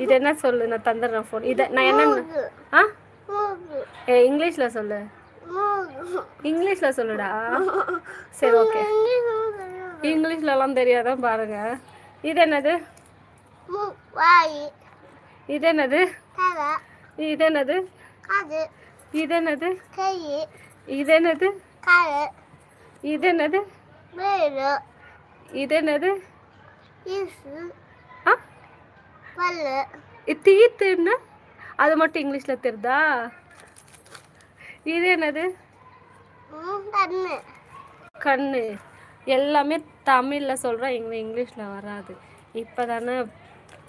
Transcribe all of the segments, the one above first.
இது என்ன சொல்லு, நான் தந்துடுறேன் ஃபோன். இதை நான் என்னென்ன ஆ இங்கிலீஷில் சொல்லு, இங்கிலீஷில் சொல்லுடா. சரி ஓகே, இங்கிலீஷ்லலாம் தெரியாதான் பாருங்க. இது என்னது? இது என்னது? இது என்னது? இது என்னது? இது என்னது? இது என்னது? இது என்னது? தீத்துன்னா அது மட்டும் இங்கிலீஷில் தெரியுதா? இது என்னது? கண்ணு. எல்லாமே தமிழில் சொல்கிறேன், இங்கிலீஷில் வராது. இப்போ தானே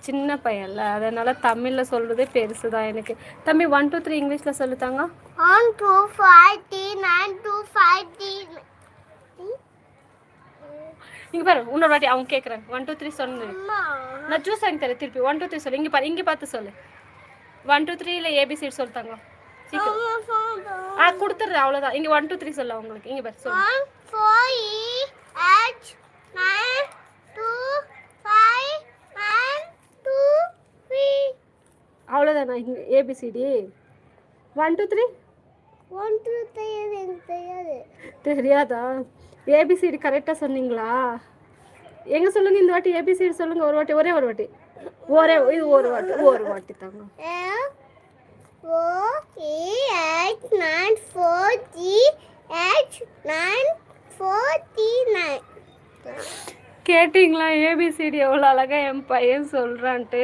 சின்ன பையன்ல, அதனால் தமிழில் சொல்கிறதே பெருசு தான் எனக்கு. தம்பி 1 2 3 இங்கிலீஷில் சொல்லித்தாங்க. 1 2 5 3 9 2 5 3. இங்கே பாரு, இன்னொரு வாட்டி அவங்க கேட்குறாங்க. 1 2 3 சொல்லு. நான் ஜூஸ் வாங்கி தரேன் திருப்பி. 1 2 3 சொல்லு. இங்கே பாரு, இங்கே பார்த்து சொல்லு. 1 2 3 இல்லை ஏபிசிடி சொல்லித்தாங்க சீக்கிரம். கொடுத்துட்றேன், அவ்வளோதான். இங்கே 1 2 3 சொல்ல உங்களுக்கு. இங்கே பாரு சொல்லு. 1 4 8 9 2 5 9 2 3. அவ்வளோதானா ஏபிசிடி? 1 2 3 1 2 3 எனக்கு தெரியாது. தெரியாதா? ஏபிசிடி கரெக்டாக சொன்னீங்களா? எங்கே சொல்லுங்கள், இந்த வாட்டி ஏபிசிடி சொல்லுங்கள். ஒரு வாட்டி, ஒரே ஒரு வாட்டி, இது ஒரு வாட்டி தாங்க. 4 8 9 4 3 8 9 4 3 9. கேட்டிங்களா ஏபிசிடி எவ்வளோ அழகாக என் பையன் சொல்கிறான்ட்டு?